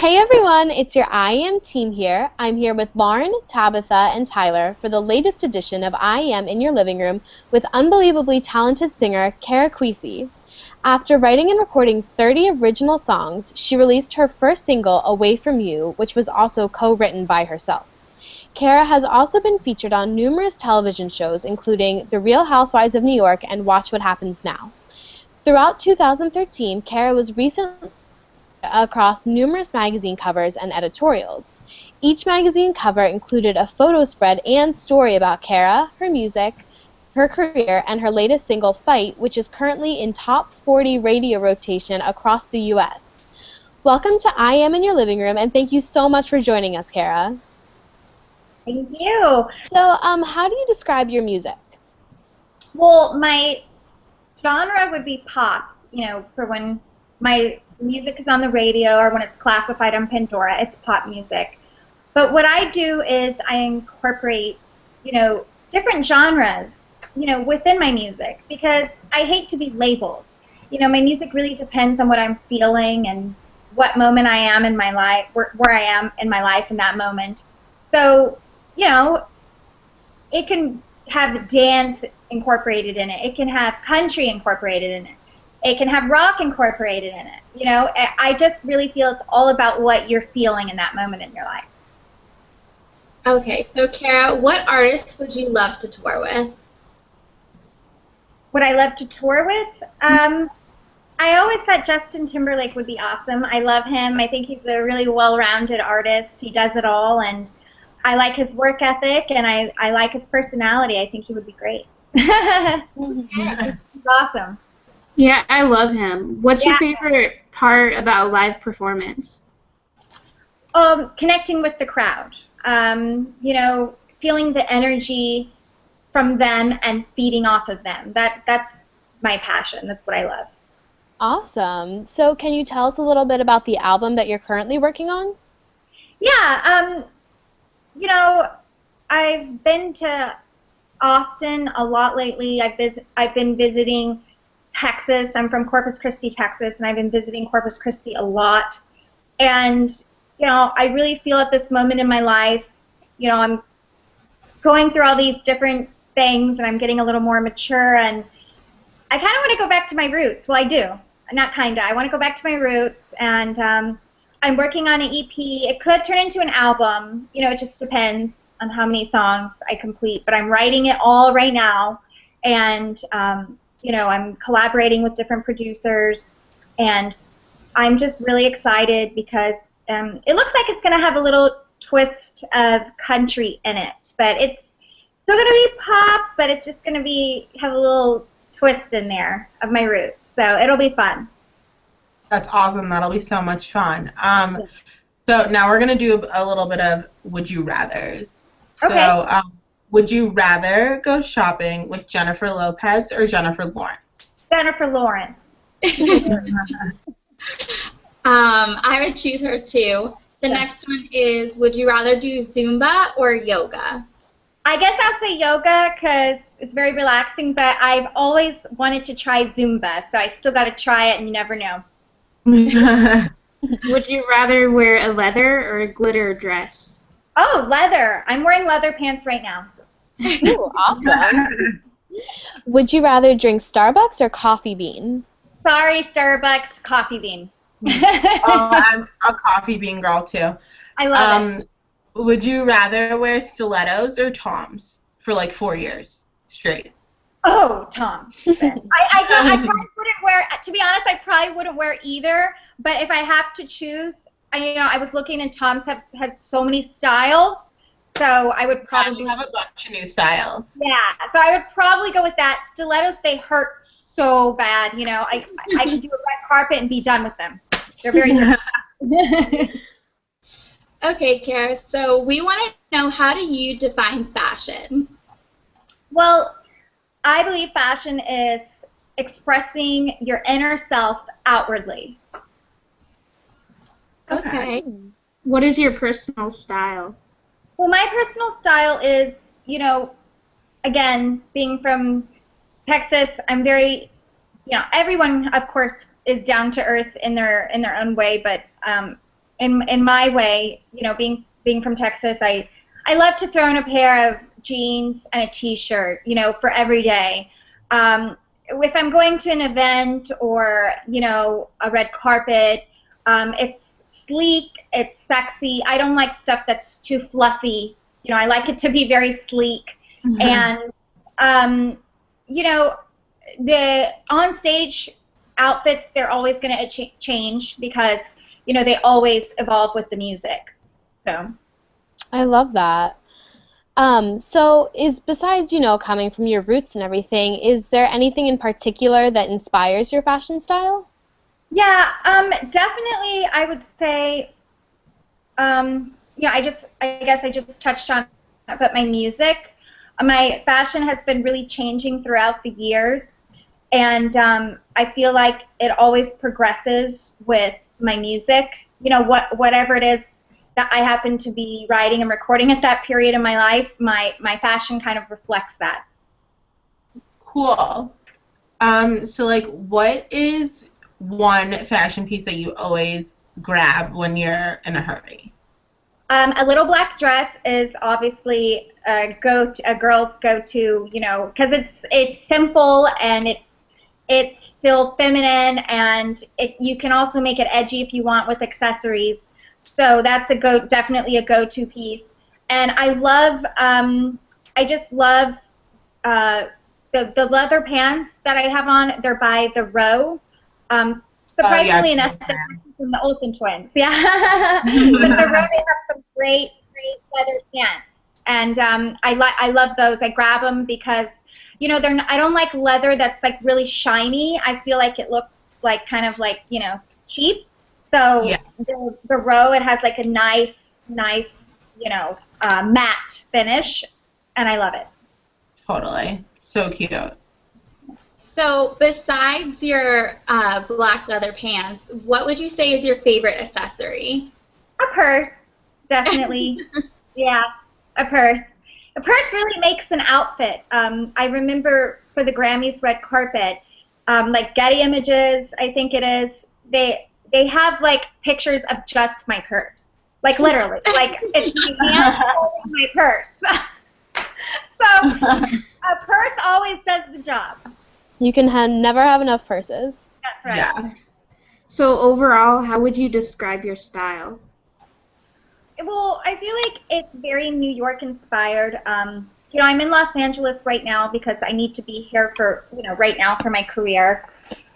Hey everyone, it's your IAM team here. I'm here with Lauren, Tabitha, and Tyler for the latest edition of IAM in Your Living Room with unbelievably talented singer Cara Quici. After writing and recording 30 original songs, she released her first single, Away From You, which was also co-written by herself. Cara has also been featured on numerous television shows, including The Real Housewives of New York and Watch What Happens Now. Throughout 2013, Cara was recently across numerous magazine covers and editorials. Each magazine cover included a photo spread and story about Cara, her music, her career, and her latest single, Fight, which is currently in top 40 radio rotation across the U.S. Welcome to I Am in Your Living Room, and thank you so much for joining us, Cara. Thank you. So, how do you describe your music? Well, my genre would be pop, for when my music is on the radio or when it's classified on Pandora, it's pop music. But what I do is I incorporate, different genres, within my music because I hate to be labeled. My music really depends on what I'm feeling and what moment I am in my life, where I am in my life in that moment. So, it can have dance incorporated in it. It can have country incorporated in it. It can have rock incorporated in it. I just really feel it's all about what you're feeling in that moment in your life. Okay, so Cara, what artists would you love to tour with? Would I love to tour with? I always thought Justin Timberlake would be awesome. I love him. I think he's a really well-rounded artist. He does it all, and I like his work ethic, and I like his personality. I think he would be great. He's awesome. Yeah, I love him. What's your favorite part about a live performance? Connecting with the crowd. Feeling the energy from them and feeding off of them. That's my passion. That's what I love. Awesome. So can you tell us a little bit about the album that you're currently working on? Yeah, I've been to Austin a lot lately. I've been visiting Texas. I'm from Corpus Christi, Texas, and I've been visiting Corpus Christi a lot. And, I really feel at this moment in my life, I'm going through all these different things, and I'm getting a little more mature, and I kind of want to go back to my roots. Well, I do. Not kind of. I want to go back to my roots, and I'm working on an EP. It could turn into an album. It just depends on how many songs I complete. But I'm writing it all right now, and I'm collaborating with different producers, and I'm just really excited because it looks like it's going to have a little twist of country in it. But it's still going to be pop, but it's just going to have a little twist in there of my roots. So it'll be fun. That's awesome. That'll be so much fun. So now we're going to do a little bit of Would You Rathers. Okay. So would you rather go shopping with Jennifer Lopez or Jennifer Lawrence? Jennifer Lawrence. I would choose her too. The next one is, would you rather do Zumba or yoga? I guess I'll say yoga because it's very relaxing, but I've always wanted to try Zumba, so I still got to try it, and you never know. Would you rather wear a leather or a glitter dress? Oh, leather. I'm wearing leather pants right now. Ooh, awesome. Would you rather drink Starbucks or Coffee Bean? Sorry, Starbucks, Coffee Bean. Oh, I'm a Coffee Bean girl too. I love it. Would you rather wear stilettos or Toms for like 4 years straight? Oh, Toms. I probably wouldn't wear, to be honest, I probably wouldn't wear either, but if I have to choose, I was looking and Toms has so many styles, so I would probably... Yeah, we have a bunch of new styles. Yeah, so I would probably go with that. Stilettos, they hurt so bad, I can do a red carpet and be done with them. They're very dirty. Okay, Cara, so we want to know, how do you define fashion? Well, I believe fashion is expressing your inner self outwardly. Okay. What is your personal style? Well, my personal style is, again, being from Texas, I'm very, everyone, of course, is down to earth in their own way, but in my way, you know, being from Texas, I love to throw in a pair of jeans and a t-shirt, you know, for every day. If I'm going to an event or, you know, a red carpet, it's sleek, it's sexy. I don't like stuff that's too fluffy. You know, I like it to be very sleek. And, you know, the on-stage outfits, they're always going to change because, you know, they always evolve with the music. So I love that. So besides, you know, coming from your roots and everything, is there anything in particular that inspires your fashion style? yeah, definitely I would say, yeah, I guess I just touched on it, but my music, my fashion has been really changing throughout the years, and I feel like it always progresses with my music. You know, whatever it is that I happen to be writing and recording at that period in my life, my fashion kind of reflects that. Cool. So like, what is one fashion piece that you always grab when you're in a hurry? A little black dress is obviously a girl's go-to, you know, because it's simple and it's still feminine, and you can also make it edgy if you want with accessories. So that's definitely a go-to piece. And I just love the leather pants that I have on. They're by the Row. Surprisingly enough, they're from the Olsen twins. Yeah, but the Row, they have some great leather pants, and I love those. I grab them because, you know, I don't like leather that's like really shiny. I feel like it looks like kind of like, you know, cheap. So Yeah. the Row, it has like a nice, you know, matte finish, and I love it. Totally. So cute. So besides your black leather pants, what would you say is your favorite accessory? A purse, definitely. Yeah, a purse. A purse really makes an outfit. I remember for the Grammys red carpet, like Getty Images, I think it is, they have like pictures of just my purse. Like literally. Like it's my hand holding my purse. So a purse always does the job. You can never have enough purses. That's right. Yeah. So overall, how would you describe your style? Well, I feel like it's very New York inspired. You know, I'm in Los Angeles right now because I need to be here for, you know, right now for my career.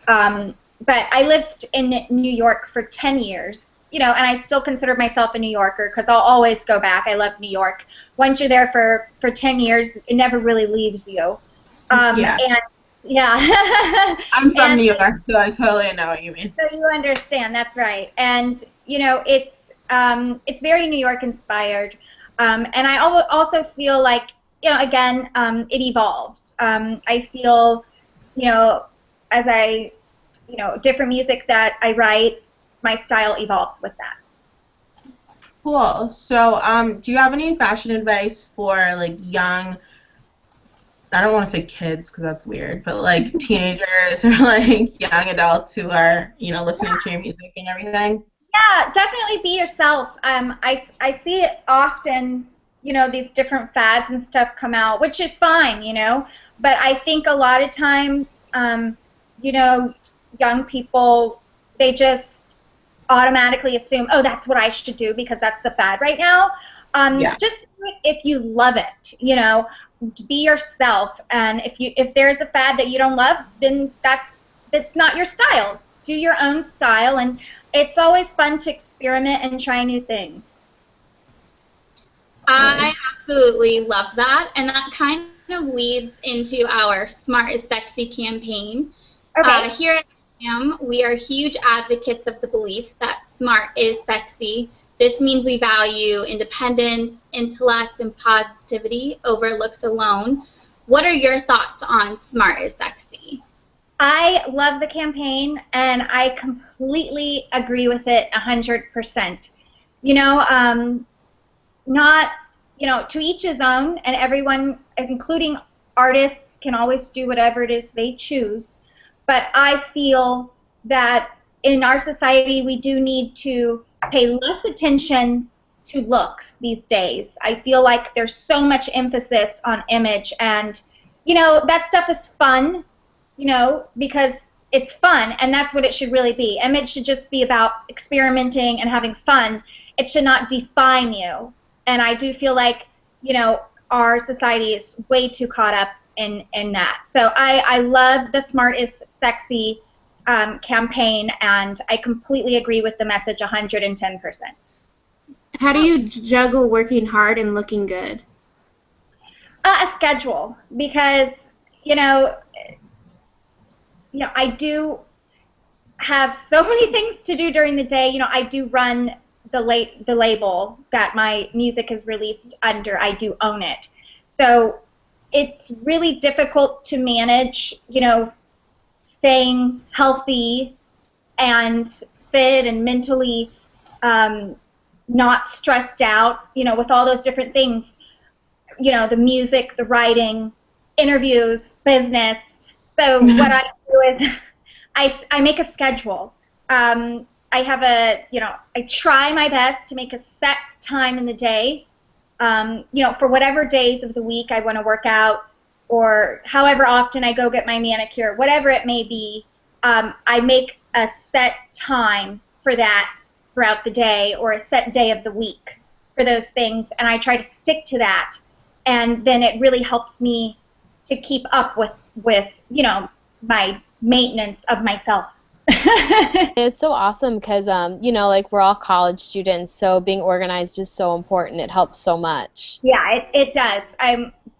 But I lived in New York for 10 years, you know, and I still consider myself a New Yorker because I'll always go back. I love New York. Once you're there for 10 years, it never really leaves you. Yeah. And yeah. I'm from New York, so I totally know what you mean. So you understand, that's right. And, you know, it's very New York inspired. And I also feel like, you know, again, it evolves. I feel, you know, as you know, different music that I write, my style evolves with that. Cool. So, do you have any fashion advice for like young, I don't want to say kids because that's weird, but like teenagers or like young adults who are, you know, listening to your music and everything? Yeah, definitely be yourself. I see it often, you know, these different fads and stuff come out, which is fine, you know, but I think a lot of times, you know, young people, they just automatically assume, oh, that's what I should do because that's the fad right now. Just do it if you love it, you know, be yourself. And if there's a fad that you don't love, then that's not your style. Do your own style, and it's always fun to experiment and try new things. I absolutely love that, and that kind of leads into our Smart is Sexy campaign. Okay. Here at iaam, we are huge advocates of the belief that smart is sexy. This means we value independence, intellect, and positivity over looks alone. What are your thoughts on Smart is Sexy? I love the campaign, and I completely agree with it 100%. You know, not, you know, to each his own, and everyone, including artists, can always do whatever it is they choose. But I feel that in our society, we do need to pay less attention to looks these days. I feel like there's so much emphasis on image, and that stuff is fun, because it's fun, and that's what it should really be. Image should just be about experimenting and having fun. It should not define you. And I do feel like, our society is way too caught up in that. So I love the Smart is Sexy campaign, and I completely agree with the message 110%. How do you juggle working hard and looking good? A schedule, because I do have so many things to do during the day. I do run the label that my music is released under. I do own it, so it's really difficult to manage. Staying healthy and fit and mentally not stressed out. With all those different things. The music, the writing, interviews, business. So what I do is I make a schedule. I have I try my best to make a set time in the day, for whatever days of the week I want to work out, or however often I go get my manicure, whatever it may be. I make a set time for that throughout the day, or a set day of the week for those things, and I try to stick to that. And then it really helps me to keep up with my maintenance of myself. It's so awesome because, like we're all college students, so being organized is so important. It helps so much. Yeah, it does.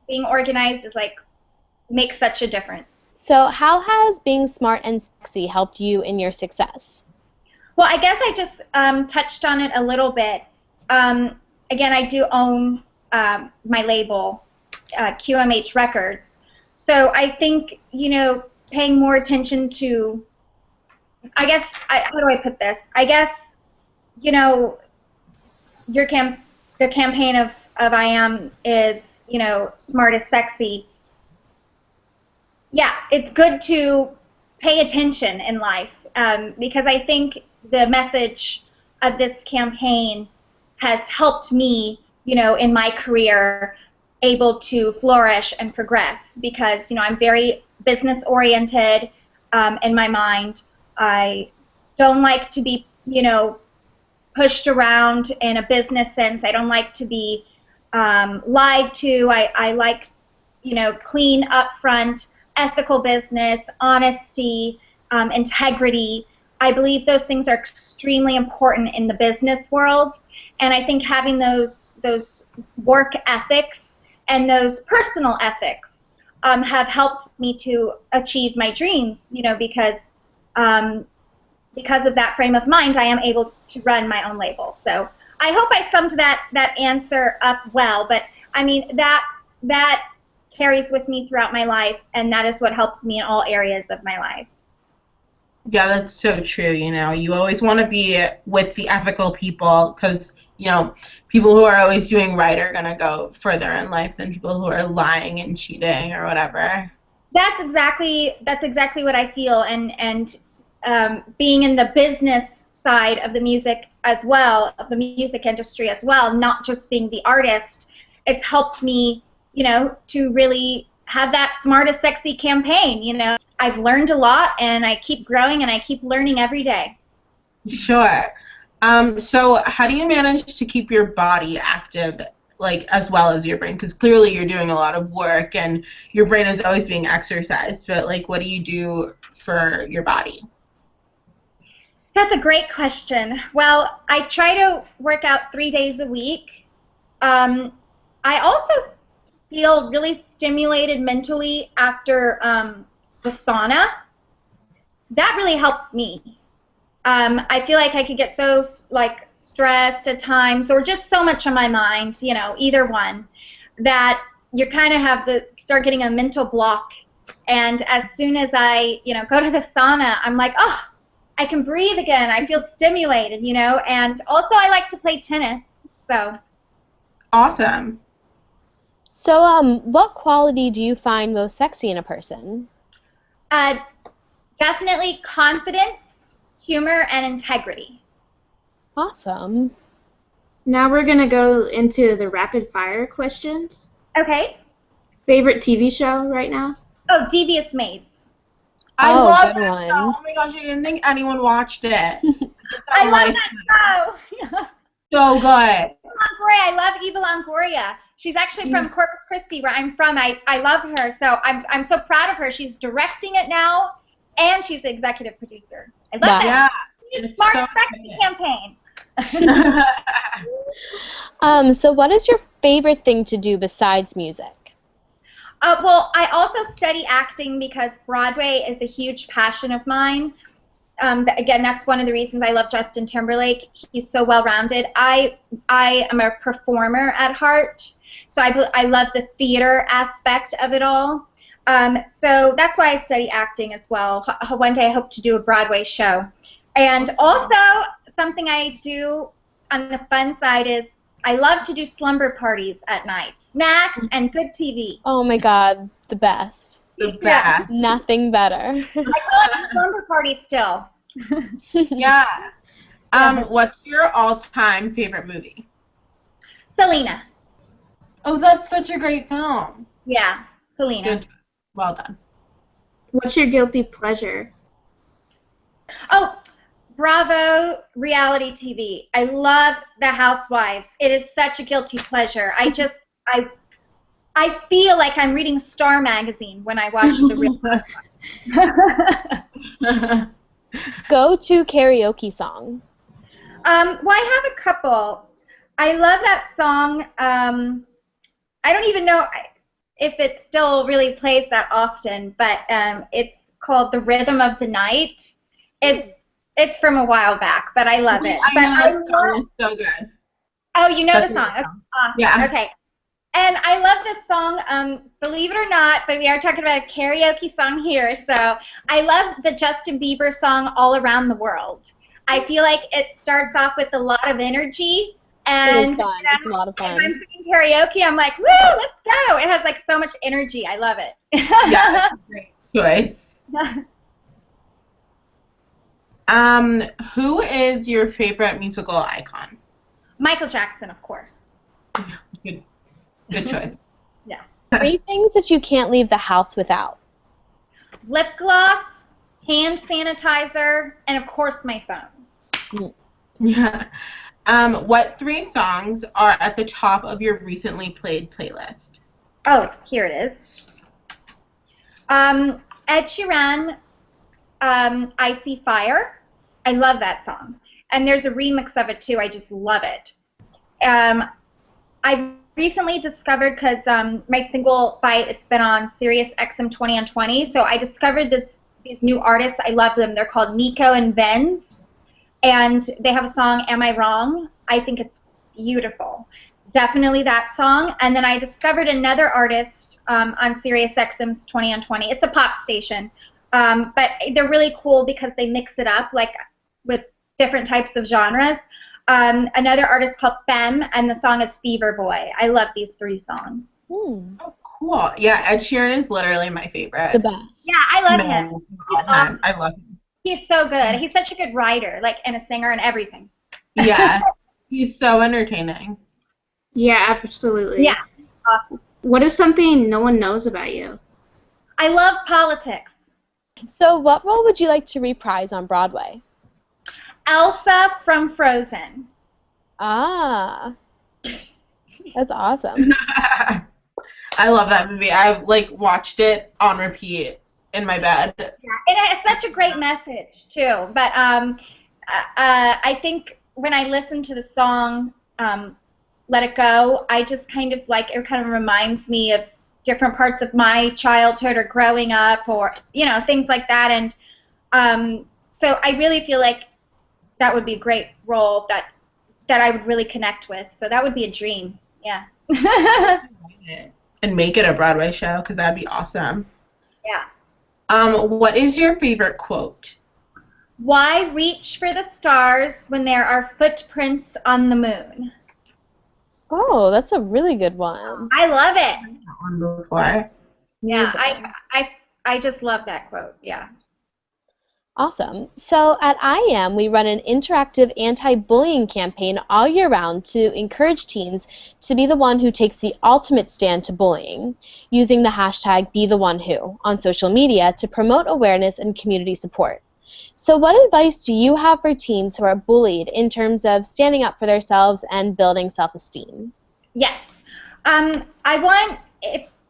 Being organized is makes such a difference. So how has being smart and sexy helped you in your success? Well, I guess I just touched on it a little bit. Again, I do own my label, QMH Records. So I think, paying more attention to, I guess, how do I put this? I guess, the campaign of iaam is, Smart is Sexy. Yeah, it's good to pay attention in life, because I think the message of this campaign has helped me, in my career, able to flourish and progress, because I'm very business oriented in my mind. I don't like to be pushed around in a business sense. I don't like to be lied to. I like clean, upfront, ethical business, honesty, integrity. I believe those things are extremely important in the business world, and I think having those work ethics and those personal ethics have helped me to achieve my dreams. Because of that frame of mind, I am able to run my own label. So I hope I summed that answer up well. But I mean that carries with me throughout my life, and that is what helps me in all areas of my life. Yeah, that's so true. You always want to be with the ethical people, because people who are always doing right are going to go further in life than people who are lying and cheating or whatever. That's exactly what I feel, and being in the business side of the music as well, of the music industry as well, not just being the artist, it's helped me, to really have that Smart is Sexy campaign. I've learned a lot, and I keep growing, and I keep learning every day. Sure. So how do you manage to keep your body active, as well as your brain? Because clearly you're doing a lot of work, and your brain is always being exercised, but, what do you do for your body? That's a great question. Well, I try to work out 3 days a week. I also feel really stimulated mentally after the sauna. That really helps me. I feel like I could get so stressed at times, or just so much on my mind, either one, that you kind of start getting a mental block. And as soon as I, go to the sauna, I'm like, oh, I can breathe again. I feel stimulated, And also I like to play tennis, so. Awesome. So, what quality do you find most sexy in a person? Definitely confidence, humor, and integrity. Awesome. Now we're going to go into the rapid fire questions. Okay. Favorite TV show right now? Oh, Devious Maids. I Oh, love good that one. show. Oh my gosh, I didn't think anyone watched it. I love that show. So good. Longoria. I love Eva Longoria. She's actually from Corpus Christi, where I'm from. I love her, so I'm so proud of her. She's directing it now, and she's the executive producer. I love that. Yeah, She's it's smart, so sexy campaign. So what is your favorite thing to do besides music? Well, I also study acting because Broadway is a huge passion of mine. Again, that's one of the reasons I love Justin Timberlake. He's so well-rounded. I am a performer at heart, so I love the theater aspect of it all. So that's why I study acting as well. One day I hope to do a Broadway show. And also, something I do on the fun side is I love to do slumber parties at night. Snacks and good TV. Oh my God, the best. The best. Nothing better. I feel like a slumber party still. Yeah. What's your all-time favorite movie? Selena. Oh, that's such a great film. Yeah, Selena. Good. Well done. What's your guilty pleasure? Oh, Bravo reality TV. I love The Housewives. It is such a guilty pleasure. I feel like I'm reading Star Magazine when I watch the real. Go-to karaoke song. Well, I have a couple. I love that song. I don't even know if it still really plays that often, but it's called "The Rhythm of the Night." It's from a while back, but I love it. I know that song is so good. Oh, you know That's the song. a good Okay. song. Awesome. Yeah. Okay. And I love this song, believe it or not, but we are talking about a karaoke song here. So I love the Justin Bieber song, All Around the World. I feel like it starts off with a lot of energy. And It is fun. It's a lot of when fun. I'm singing karaoke, I'm like, woo, let's go. It has like so much energy. I love it. Yeah, great choice. Who is your favorite musical icon? Michael Jackson, of course. Good choice. Yeah. 3 things that you can't leave the house without. Lip gloss, hand sanitizer, and of course my phone. Yeah. What 3 songs are at the top of your recently played playlist? Oh, here it is. Ed Sheeran, I See Fire. I love that song. And there's a remix of it too. I just love it. I've recently discovered, because my single fight, it's been on Sirius XM 20 on 20, so I discovered these new artists. I love them. They're called Nico and Benz, and they have a song, Am I Wrong? I think it's beautiful. Definitely that song. And then I discovered another artist on Sirius XM's 20 on 20. It's a pop station, but they're really cool because they mix it up like with different types of genres. Another artist called Femme, and the song is Fever Boy. I love these 3 songs. Oh, cool. Yeah, Ed Sheeran is literally my favorite. The best. Yeah, I love man him. of all time. I love him. He's so good. He's such a good writer, like, and a singer and everything. Yeah, he's so entertaining. Yeah, absolutely. Yeah. What is something no one knows about you? I love politics. So what role would you like to reprise on Broadway? Elsa from Frozen. Ah, that's awesome. I love that movie. I watched it on repeat in my bed. Yeah, it has such a great message too. But I think when I listen to the song "Let It Go," I just kind of it kind of reminds me of different parts of my childhood or growing up, or things like that. And so I really feel like that would be a great role that I would really connect with. So that would be a dream. Yeah. And make it a Broadway show, because that'd be awesome. Yeah. What is your favorite quote? Why reach for the stars when there are footprints on the moon? Oh, that's a really good one. I love it. That one before. Yeah, I just love that quote. Yeah. Awesome. So at IAM, we run an interactive anti-bullying campaign all year round to encourage teens to be the one who takes the ultimate stand to bullying, using the hashtag #BeTheOneWho on social media to promote awareness and community support. So what advice do you have for teens who are bullied in terms of standing up for themselves and building self-esteem? Yes. I want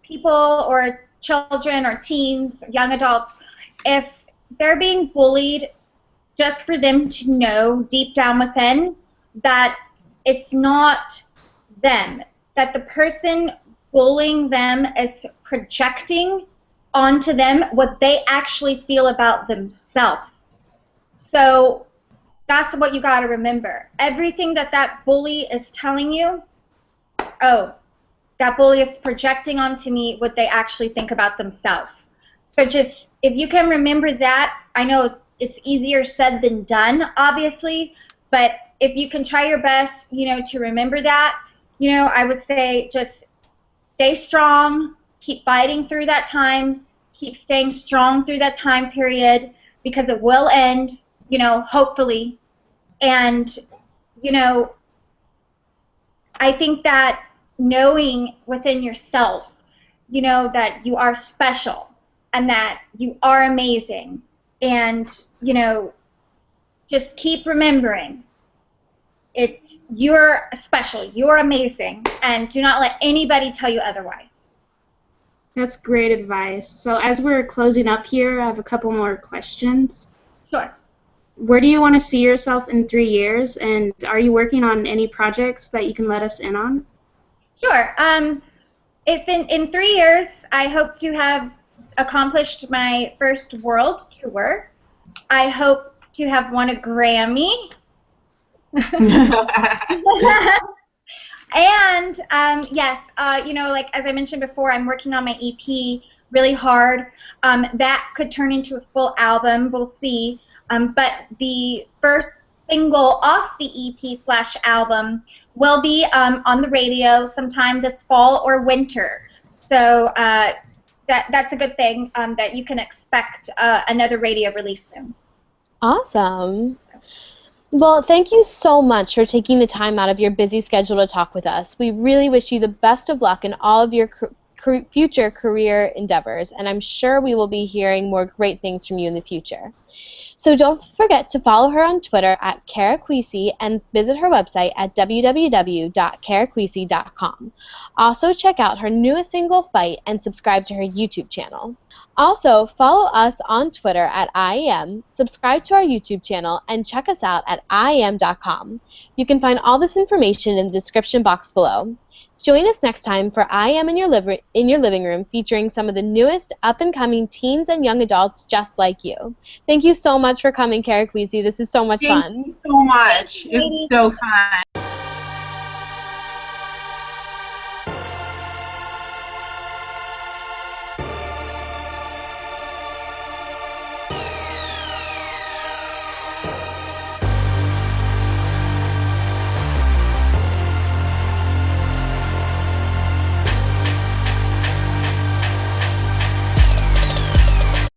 people or children or teens, young adults, if they're being bullied, just for them to know deep down within that it's not them, that the person bullying them is projecting onto them what they actually feel about themselves. So that's what you got to remember. Everything that bully is telling you, oh, that bully is projecting onto me what they actually think about themselves. So just, if you can remember that, I know it's easier said than done, obviously, but if you can try your best, to remember that, I would say just stay strong, keep fighting through that time, keep staying strong through that time period, because it will end, hopefully. And, I think that knowing within yourself, that you are special and that you are amazing, and, just keep remembering you're special, you're amazing, and do not let anybody tell you otherwise. That's great advice. So as we're closing up here, I have a couple more questions. Sure. Where do you want to see yourself in 3 years, and are you working on any projects that you can let us in on? Sure. If in 3 years, I hope to have accomplished my first world tour. I hope to have won a Grammy. And yes, like as I mentioned before, I'm working on my EP really hard. That could turn into a full album. We'll see. But the first single off the EP/album will be on the radio sometime this fall or winter. So that's a good thing, that you can expect another radio release soon. Awesome. Well, thank you so much for taking the time out of your busy schedule to talk with us. We really wish you the best of luck in all of your future career endeavors, and I'm sure we will be hearing more great things from you in the future. So don't forget to follow her on Twitter at Cara Quici and visit her website at www.caraquici.com. Also check out her newest single, Fight, and subscribe to her YouTube channel. Also, follow us on Twitter at iaam, subscribe to our YouTube channel, and check us out at iaam.com. You can find all this information in the description box below. Join us next time for I Am in Your Living Room, featuring some of the newest up-and-coming teens and young adults just like you. Thank you so much for coming, Cara Quici. This is so much fun. Thank you so much. It's so fun.